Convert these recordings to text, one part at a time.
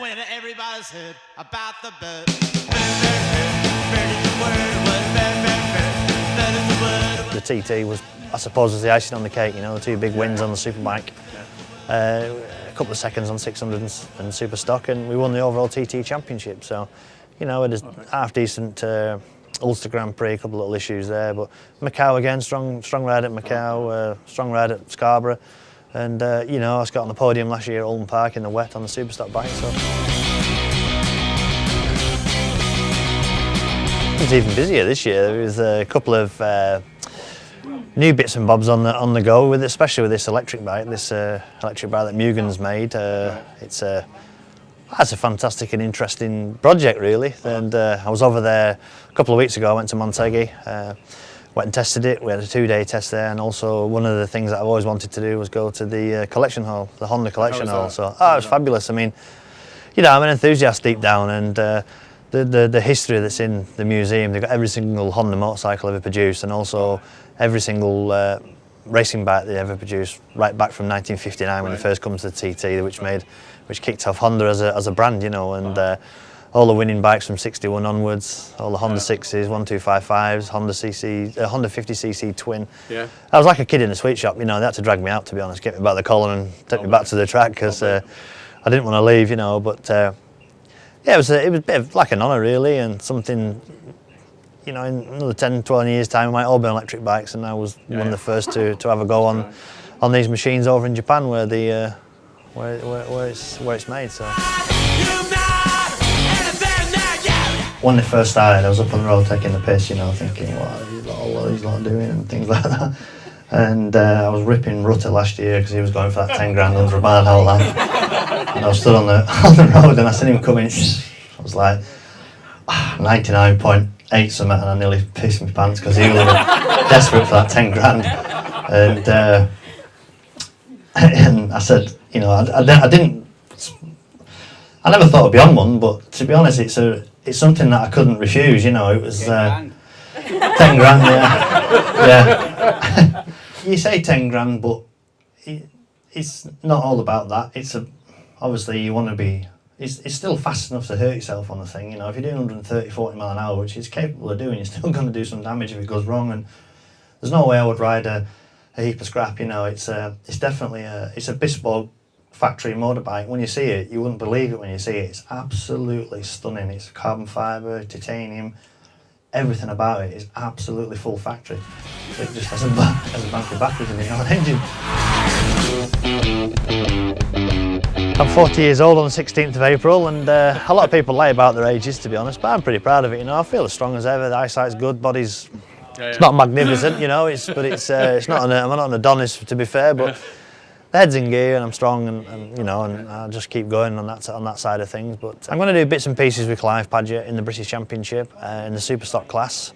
When everybody's heard about the bird. The TT was, I suppose, was the icing on the cake, you know, the two big wins on the Superbike. A couple of seconds on 600 and Super Stock, and we won the overall TT championship. So, you know, it is half-decent Ulster Grand Prix, a couple of little issues there, but Macau again, strong ride at Macau, strong ride at Scarborough. And, you know, I got on the podium last year at Oulton Park in the wet on the Superstock bike. So. It was even busier this year. There was a couple of new bits and bobs on the go, especially with this electric bike that Mugen's made. That's a fantastic and interesting project, really. And I was over there a couple of weeks ago. I went to Montague. Went and tested it. We had a 2-day test there, and also one of the things that I've always wanted to do was go to the collection hall, the Honda collection hall. So, it was fabulous. I mean, you know, I'm an enthusiast deep down, and the history that's in the museum. They've got every single Honda motorcycle ever produced, and also every single racing bike they ever produced, right back from 1959 when they first come to the TT, which kicked off Honda as a brand, you know, and. All the winning bikes from 61 onwards, all the Honda 6s, 1255s, Honda 50cc twin. Yeah. I was like a kid in a sweet shop, you know. They had to drag me out, to be honest, get me by the collar and take me back to the track because I didn't want to leave, you know. But yeah, it was a bit of like an honour, really, and something. You know, in another 10, 12 years' time, we might all be on electric bikes, and I was one of the first to have a go on these machines over in Japan, where it's made. So. When they first started, I was up on the road taking the piss, you know, thinking, what are these lot doing and things like that. And I was ripping Rutter last year because he was going for that 10 grand under a mile whole lap. And I was stood on the road and I seen him coming. I was like 99.8 something, and I nearly pissed my pants because he was desperate for that 10 grand. And I said, you know, I never thought I'd be on one, but to be honest, it's something that I couldn't refuse, you know. It was 10 grand, yeah. You say 10 grand, but it's not all about that. Obviously you want to be. It's still fast enough to hurt yourself on the thing, you know. If you're doing 130, 40 mile an hour, which it's capable of doing, you're still going to do some damage if it goes wrong. And there's no way I would ride a heap of scrap, you know. It's definitely a bespoke factory motorbike. When you see it, you wouldn't believe it when you see it. It's absolutely stunning. It's carbon fibre, titanium, everything about it is absolutely full factory. So it just has a bank of batteries in the engine. I'm 40 years old on the 16th of April, and a lot of people lie about their ages, to be honest, but I'm pretty proud of it, you know. I feel as strong as ever. The eyesight's good, body's it's not magnificent, you know, it's not I'm not an Adonis, to be fair, but the head's in gear and I'm strong, and you know, and I'll just keep going on that side of things. But I'm going to do bits and pieces with Clive Paget in the British Championship in the Superstock class.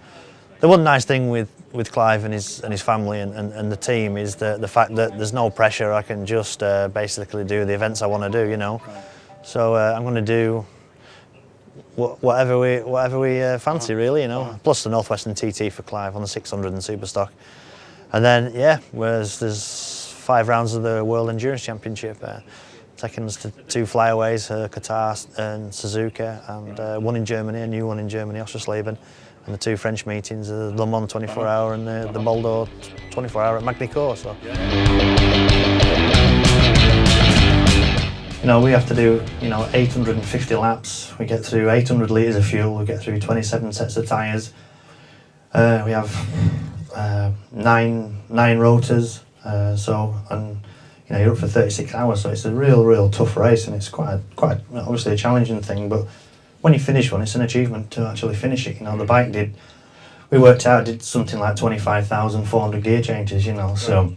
The one nice thing with Clive and his family and the team is the fact that there's no pressure. I can just basically do the events I want to do, you know. So I'm going to do whatever we fancy, really, you know. Plus the Northwestern TT for Clive on the 600 and Superstock, and then there's 5 rounds of the World Endurance Championship, taking us to 2 flyaways, Qatar and Suzuka, and one in Germany, a new one in Germany, Oschersleben, and the 2 French meetings, the Le Mans 24-hour and the Bordeaux 24-hour at Magny-Cours. So. You know, we have to do, you know, 850 laps. We get through 800 litres of fuel. We get through 27 sets of tyres. We have 9 rotors. And you know, you're up for 36 hours, so it's a real tough race, and it's quite obviously a challenging thing. But when you finish one, it's an achievement to actually finish it. You know, the bike did something like 25,400 gear changes. You know, so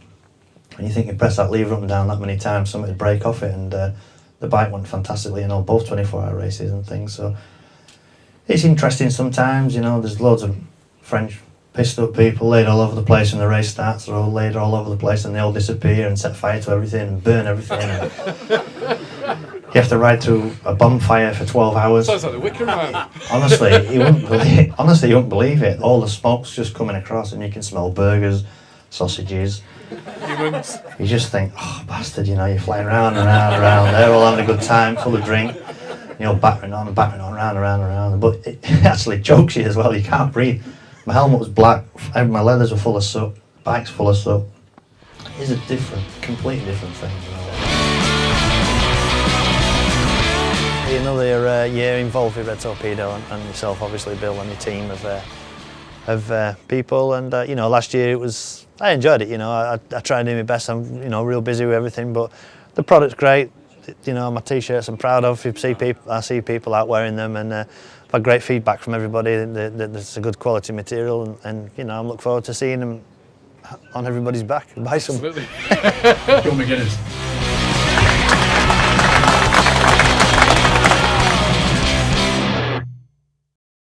when you think you press that lever up and down that many times, something would break off it, and the bike went fantastically. You know, both 24-hour races and things. So it's interesting sometimes. You know, there's loads of French pissed up people laid all over the place when the race starts. They're all laid all over the place and they all disappear and set fire to everything and burn everything. And you have to ride through a bonfire for 12 hours. Sounds like the Wicker Man. Honestly, you wouldn't believe it. All the smoke's just coming across and you can smell burgers, sausages. Humans. You just think, oh bastard, you know, you're flying round and round and round. They're all having a good time, full of drink. you know, battering on, round and round and round. But it actually chokes you as well. You can't breathe. My helmet was black. My leathers were full of soot. Bike's full of soot. It's a completely different thing. Another year involved with Red Torpedo and yourself, obviously, Bill, and your team of people. And you know, last year I enjoyed it. You know, I try and do my best. I'm, you know, real busy with everything, but the product's great. You know, my t-shirts I'm proud of. I see people out wearing them, and I've had great feedback from everybody. It's a good quality material, and you know, I'm looking forward to seeing them on everybody's back and buy some. Absolutely. Go McGuinness.